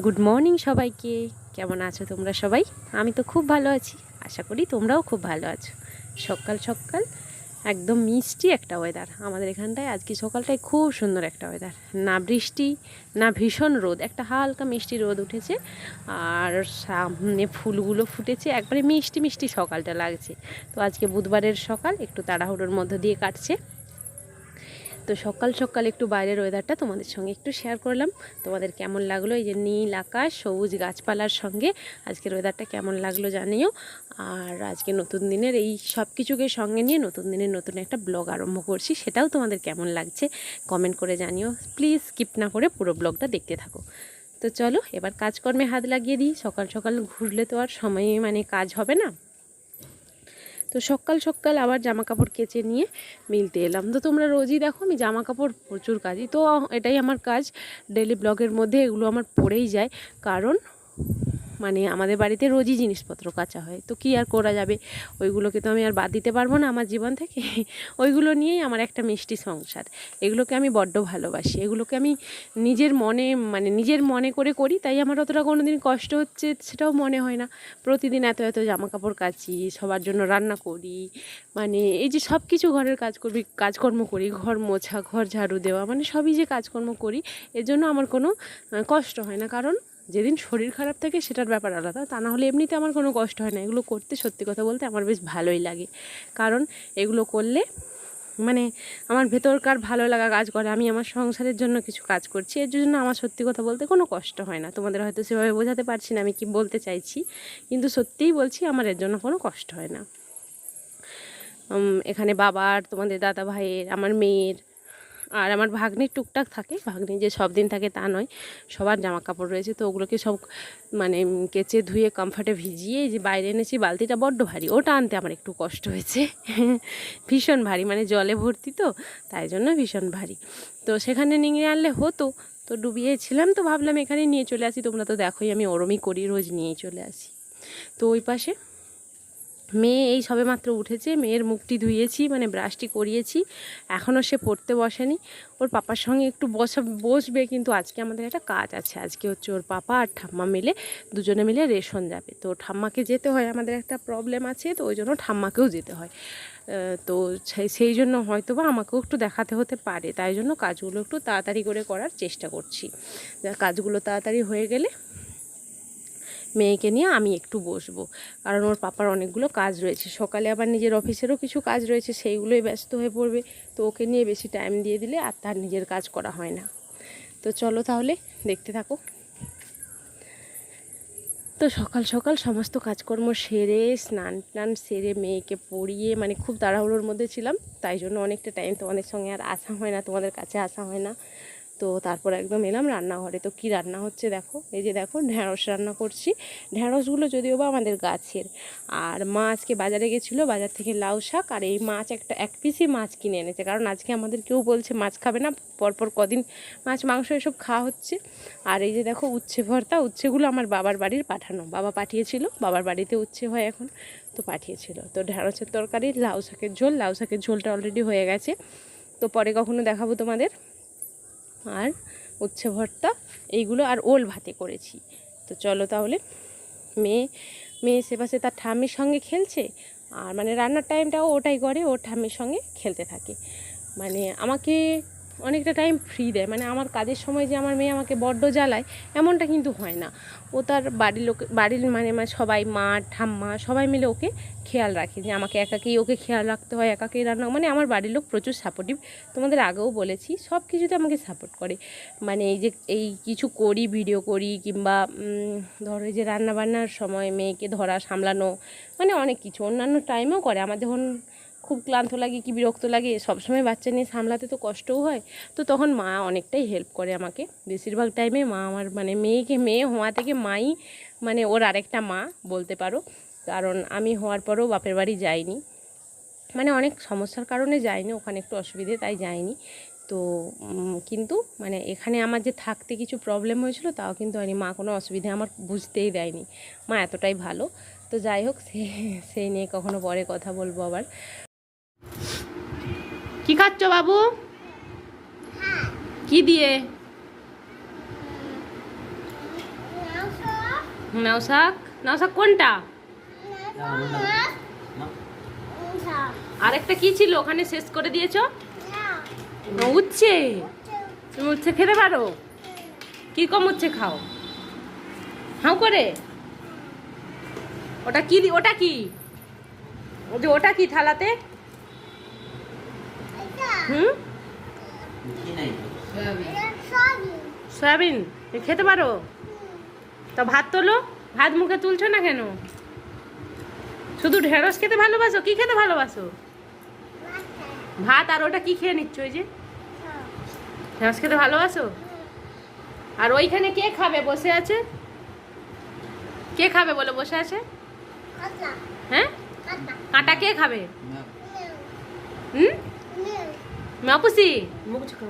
Good morning সবাইকে। কেমন আছো তোমরা সবাই? আমি তো খুব ভালো আছি, আশা করি তোমরাও খুব ভালো আছো। সকাল সকাল একদম মিষ্টি একটা ওয়েদার আমাদের এখানটায়। আজকে সকালটায় খুব সুন্দর একটা ওয়েদার, না বৃষ্টি না ভীষণ রোদ, একটা হালকা মিষ্টি রোদ উঠেছে আর সামনে ফুলগুলো ফুটেছে, একবারে মিষ্টি মিষ্টি সকালটা লাগছে। তো আজকে বুধবারের সকাল একটু তাড়াহুড়োর মধ্য দিয়ে কাটছে। তো সকাল সকাল একটু বাইরের ওয়েদারটা তোমাদের সঙ্গে একটু শেয়ার করলাম। তোমাদের কেমন লাগলো এই যে নীল আকাশ সবুজ গাছপালার সঙ্গে আজকের ওয়েদারটা কেমন লাগলো জানিও। আর আজকে নতুন দিনের এই সব কিছুকে সঙ্গে নিয়ে নতুন দিনের নতুন একটা ব্লগ আরম্ভ করছি, সেটাও তোমাদের কেমন লাগছে কমেন্ট করে জানিও। প্লিজ স্কিপ না করে পুরো ব্লগটা দেখতে থাকো। তো চলো এবার কাজকর্মে হাত লাগিয়ে দিই। সকাল সকাল ঘুরলে তো আর সময়ে কাজ হবে না। তো সকাল সকাল আবার জামা কাপড় কেচে নিয়ে মিলতে এলাম। তো তোমরা রোজই দেখো আমি জামা কাপড় প্রচুর কাজি, তো এটাই আমার কাজ। ডেলি ব্লগের মধ্যে এগুলো আমার পড়েই যায়, কারণ আমাদের বাড়িতে রোজই জিনিসপত্র কাচা হয়, তো কি আর করা যাবে, ওইগুলোকে তো আমি আর বাদ দিতে পারবো না আমার জীবন থেকে। ওইগুলো নিয়েই আমার একটা মিষ্টি সংসার। এগুলোকে আমি বড্ড ভালোবাসি, এগুলোকে আমি নিজের মনে নিজের মনে করে করি, তাই আমার অতটা কোনো দিন কষ্ট হচ্ছে সেটাও মনে হয় না। প্রতিদিন এত এত জামা কাপড় কাচি, সবার জন্য রান্না করি, এই যে সব কিছু ঘরের কাজকর্ম করি, ঘর মোছা, ঘর ঝাড়ু দেওয়া, সবই যে কাজকর্ম করি, এর জন্য আমার কোনো কষ্ট হয় না। কারণ যেদিন শরীর খারাপ থাকে সেটার ব্যাপার আলাদা, তা না হলে এমনিতে আমার কোনো কষ্ট হয় না। এগুলো করতে সত্যি কথা বলতে আমার বেশ ভালোই লাগে, কারণ এগুলো করলে আমার ভেতরকার ভালো লাগা কাজ করে। আমি আমার সংসারের জন্য কিছু কাজ করছি, এর জন্য আমার সত্যি কথা বলতে কোনো কষ্ট হয় না। তোমাদের হয়তো সেভাবে বোঝাতে পারছি না আমি কি বলতে চাইছি, কিন্তু সত্যিই বলছি আমার এর জন্য কোনো কষ্ট হয় না। এখানে বাবার, তোমাদের দাদা ভাইয়ের, আমার মেয়ের আর আমার ভাগ্নির টুকটাক থাকে। ভাগ্নি যে সব দিন থাকে তা নয়, সবার জামা কাপড় রয়েছে, তো ওগুলোকে সব কেচে ধুয়ে কমফর্টে ভিজিয়ে যে বাইরে এনেছি। বালতিটা বড্ড ভারী, ওটা আনতে আমার একটু কষ্ট হয়েছে। ভীষণ ভারী, জলে ভর্তি, তো তাই জন্য ভীষণ ভারী। তো সেখানে নিয়ে আনলে হতো, তো ডুবিয়েছিলাম, তো ভাবলাম এখানে নিয়ে চলে আসি। তোমরা তো দেখোই আমি ওরমই করি, রোজ নিয়েই চলে আসি। তো ওই পাশে মেয়ে এই সবে মাত্র উঠেছে, মেয়ের মুখটি ধুইয়েছি, ব্রাশটি করিয়েছি, এখনও সে পড়তে বসেনি। ওর পাপার সঙ্গে একটু বসবে, কিন্তু আজকে আমাদের একটা কাজ আছে। আজকে হচ্ছে ওর পাপা আর ঠাম্মা মিলে দুজনে মিলে রেশন যাবে, তো ঠাম্মাকে যেতে হয়, আমাদের একটা প্রবলেম আছে, তো ওই জন্য ঠাম্মাকেও যেতে হয়। তো সেই জন্য হয়তো বা আমাকেও একটু দেখাতে হতে পারে, তাই জন্য কাজগুলো একটু তাড়াতাড়ি করে করার চেষ্টা করছি। কাজগুলো তাড়াতাড়ি হয়ে গেলে মেয়েকে নিয়ে আমি একটু বসবো, কারণ ওর পাপার অনেকগুলো কাজ রয়েছে। সকালে আবার নিজের অফিসেরও কিছু কাজ রয়েছে, সেইগুলোই ব্যস্ত হয়ে পড়বে, তো ওকে নিয়ে বেশি টাইম দিয়ে দিলে আর তার নিজের কাজ করা হয় না। তো চলো তাহলে দেখতে থাকো। তো সকাল সকাল সমস্ত কাজকর্ম সেরে স্নান টান সেরে মেয়েকে পড়িয়ে খুব তাড়াহুড়োর মধ্যে ছিলাম, তাই জন্য অনেকটা টাইম তোমাদের সঙ্গে আর আসা হয় না, তোমাদের কাছে আসা হয় না। তো তারপর একদম এলাম রান্নাঘরে। তো কি রান্না হচ্ছে দেখো, এই যে দেখো ঢ্যাঁড়স রান্না করছি। ঢ্যাঁড়সগুলো যদিও বা আমাদের গাছের। আর মা আজকে বাজারে গেছিলো, বাজার থেকে লাউ শাক আর এই মাছ, এক পিসই মাছ কিনে এনেছে, কারণ আজকে আমাদের কেউ বলছে মাছ খাবে না, পরপর কদিন মাছ মাংস এসব খাওয়া হচ্ছে। আর এই যে দেখো উচ্ছে ভর্তা, উচ্ছেগুলো আমার বাবার বাড়ির পাঠানো, বাবা পাঠিয়েছিল, বাবার বাড়িতে উচ্ছে হয় এখন, তো পাঠিয়েছিল। তো ঢ্যাঁড়সের তরকারি, লাউ শাকের ঝোল, লাউ শাকের ঝোলটা অলরেডি হয়ে গেছে, তো পরে কখনো দেখাবো তোমাদের। আর উচ্ছে ভর্তা এইগুলো, আর ওল ভাতে করেছি। তো চলো তাহলে। মেয়ে সে পাশে তার ঠাম্মির সঙ্গে খেলছে, আর রান্নার টাইমটাও ওটাই করে, ওর ঠাম্মির সঙ্গে খেলতে থাকে। আমাকে অনেকটা টাইম ফ্রি দেয়, আমার কাজের সময় যে আমার মেয়ে আমাকে বড্ড জ্বালায় এমনটা কিন্তু হয় না। ও তার বাড়ির সবাই, মা ঠাম্মা সবাই মিলে ওকে খেয়াল রাখে, যে আমাকে একাকেই ওকে খেয়াল রাখতে হয়, একাকেই রান্না। আমার বাড়ির লোক প্রচুর সাপোর্টিভ, তোমাদের আগেও বলেছি, সব কিছুতে আমাকে সাপোর্ট করে। এই কিছু করি, ভিডিও করি, কিংবা ধরো এই যে রান্নাবান্নার সময় মেয়েকে ধরা সামলানো, অনেক কিছু অন্যান্য টাইমেও করে। আমার যখন খুব ক্লান্ত লাগে কি বিরক্ত লাগে, সবসময় বাচ্চা নিয়ে সামলাতে তো কষ্টও হয়, তো তখন মা অনেকটাই হেল্প করে আমাকে। বেশিরভাগ টাইমে মা আমার মেয়ে হওয়া থেকে মাই ওর আরেকটা মা বলতে পারো, কারণ আমি হওয়ার পরেও বাপের বাড়ি যাইনি, অনেক সমস্যার কারণে যাইনি, ওখানে একটু অসুবিধে তাই যাইনি। তো কিন্তু এখানে আমার যে থাকতে কিছু প্রবলেম হয়েছিল তাও কিন্তু হয়নি, মা কোনো অসুবিধে আমার বুঝতেই দেয়নি, মা এতটাই ভালো। তো যাই হোক, সেই নিয়ে কখনো পরে কথা বলবো আবার। কি খাচ্ছ বাবু? কি দিয়ে? নাউশাক, নাউশাক কোনটা? আরেকটা কি ছিল ওখানে শেষ করে দিয়েছো? উচ্ছে। তুমি উচ্ছে খেতে পারো? কি কম উচ্ছে খাও? হাউ করে। ওটা কি? ওটা কি? ওটা কি থালাতে? হুম, সয়াবিন খেতে পারো? তা ভাত তোলো। ভাত মুখে তুলছো না কেন? শুধু ঢেঁড়স খেতে ভালোবাসো? কি খেতে ভালোবাসো? ভাত। আর ওটা কি খেয়ে নিচ্ছ? ওই যে ঢেঁড়স খেতে ভালোবাসো? আর ওইখানে কে খাবে বসে আছে? কে খাবে বলে বসে আছে? হ্যাঁ, কাঁটা কে খাবে? হুম, মাপুসি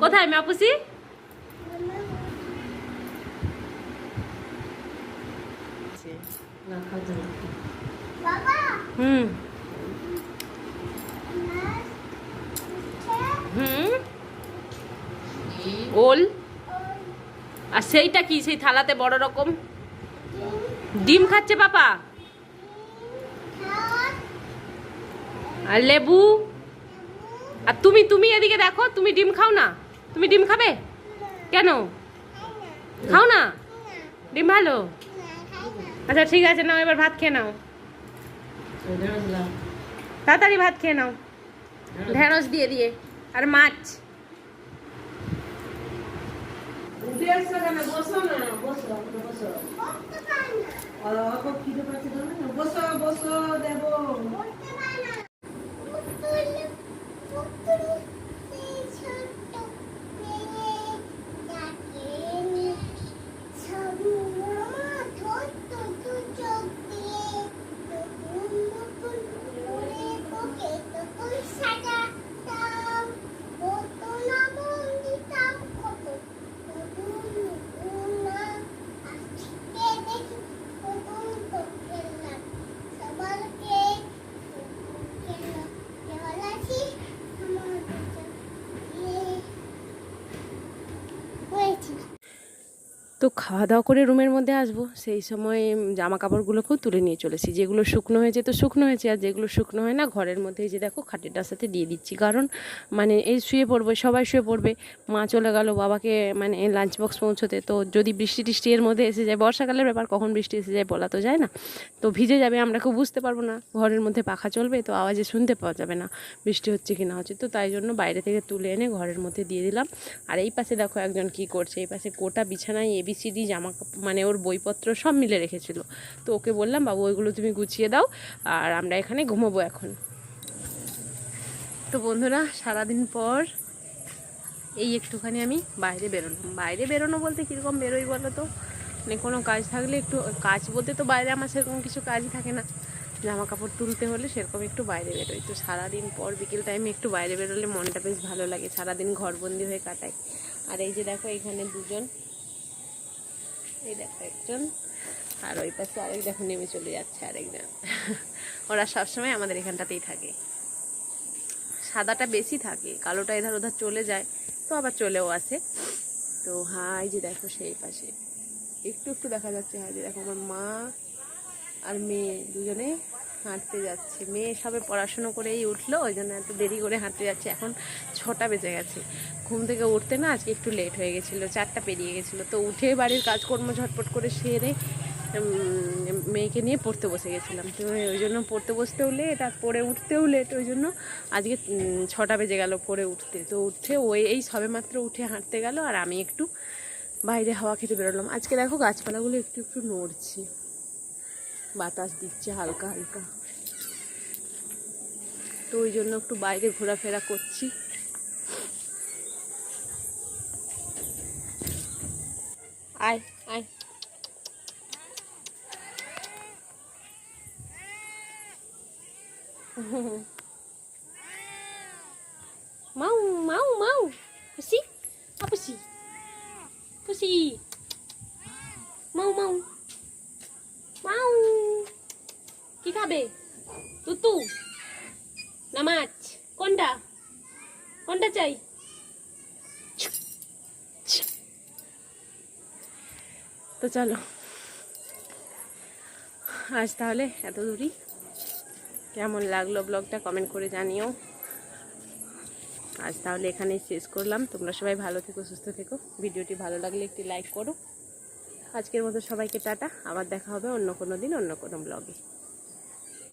কোথায়? মাপুসি হুম হুম ওল। আর সেইটা কি? সেই থালাতে বড় রকম ডিম খাচ্ছে পাপা। আর লেবু। আর তুমি তুমি এদিকে দেখো, তুমি ডিম খাও না? তুমি ডিম খাবে কেন? খাও না ডিম? ভালো। আচ্ছা ঠিক আছে, নাও এবার ভাত খেয়ে নাও, তাড়াতাড়ি ভাত খেয়ে নাও। ঢেঁড়স দিয়ে দিয়ে আর মাছ। বসো বসো দেবো। তো খাওয়া দাওয়া করে রুমের মধ্যে আসবো, সেই সময় জামা কাপড়গুলোকেও তুলে নিয়ে চলেছি। যেগুলো শুকনো হয়েছে তো শুকনো হয়েছে, আর যেগুলো শুকনো হয় না ঘরের মধ্যে এই যে দেখো খাটেরটার সাথে দিয়ে দিচ্ছি। কারণ মানে এই শুয়ে পড়বে, সবাই শুয়ে পড়বে, মা চলে গেল বাবাকে মানে লাঞ্চ বক্স পৌঁছোতে। তো যদি বৃষ্টি টিষ্টি এর মধ্যে এসে যায়, বর্ষাকালের ব্যাপার, কখন বৃষ্টি এসে যায় বলা তো যায় না, তো ভিজে যাবে, আমরা কেউ বুঝতে পারবো না। ঘরের মধ্যে পাখা চলবে তো আওয়াজে শুনতে পাওয়া যাবে না বৃষ্টি হচ্ছে কি না হচ্ছে। তো তাই জন্য বাইরে থেকে তুলে এনে ঘরের মধ্যে দিয়ে দিলাম। আর এই পাশে দেখো একজন কি করছে, এই পাশে গোটা বিছানায় ABCD জামা মানে ওর বইপত্র সব মিলে রেখেছিল। তো ওকে বললাম বাবু ওইগুলো তুমি গুছিয়ে দাও, আর আমরা এখানে ঘুমোবো এখন। তো বন্ধুরা সারাদিন পর এই একটুখানি আমি বাইরে বেরোলাম। বাইরে বেরোনো বলতে কীরকম বেরোই বলো তো, মানে কোনো কাজ থাকলে একটু, কাজ বলতে তো বাইরে আমার সেরকম কিছু কাজই থাকে না, জামা কাপড় তুলতে হলে সেরকম একটু বাইরে বেরোই। তো সারাদিন পর বিকেল টাইমে একটু বাইরে বেরোলে মনটা বেশ ভালো লাগে, সারাদিন ঘরবন্দি হয়ে কাটাই। আর এই যে দেখো এখানে দুজন, এই দেখো একজন, আর ওই পাশে আরেক দেখো নেমে চলে যাচ্ছে আরেকজন। ওরা সবসময় আমাদের এখানটাতেই থাকে, সাদাটা বেশি থাকে, কালোটা এধার ওধার চলে যায়, তো আবার চলেও আসে। তো হ্যাঁ এই যে দেখো সেই পাশে একটু একটু দেখা যাচ্ছে, হ্যাঁ যে দেখো আমার মা আর মেয়ে দুজনে হাঁটতে যাচ্ছে। মেয়ে সবে পড়াশুনো করেই উঠলো, ওই জন্য এত দেরি করে হাঁটতে যাচ্ছে। এখন 6টা বেজে গেছে, ঘুম থেকে উঠতে না আজকে একটু লেট হয়ে গেছিলো, 4টা পেরিয়ে গেছিলো। তো উঠে বাড়ির কাজকর্ম ঝটপট করে সেরে মেয়েকে নিয়ে পড়তে বসে গেছিলাম। তো ওই জন্য পড়তে বসতেও লেট আর পড়ে উঠতেও লেট, ওই জন্য আজকে 6টা বেজে গেল পড়ে উঠতে। তো উঠে ওই এই সবে মাত্র উঠে হাঁটতে গেল, আর আমি একটু বাইরে হাওয়া খেতে বেরোলাম। আজকে দেখো গাছপালাগুলো একটু একটু নড়ছে, বাতাস দিচ্ছে হালকা হালকা, তো ওই জন্য একটু বাইরে ঘোরাফেরা করছি। আয় আয়, মাউ মাউ মাউ, পুষি পুষি পুষি, মাউ মাউ মাউ। কি খাবে? তুতু না মাছ? কোনটা কোনটা চাই? তো চলো আজ তাহলে এত দূরই। কেমন লাগলো ব্লগটা কমেন্ট করে জানিও। আজ তাহলে এখানেই শেষ করলাম। তোমরা সবাই ভালো থেকো, সুস্থ থেকো। ভিডিওটি ভালো লাগলে একটি লাইক করো। আজকের মতো সবাইকে টাটা। আবার দেখা হবে অন্য কোনো দিন অন্য কোনো ব্লগে।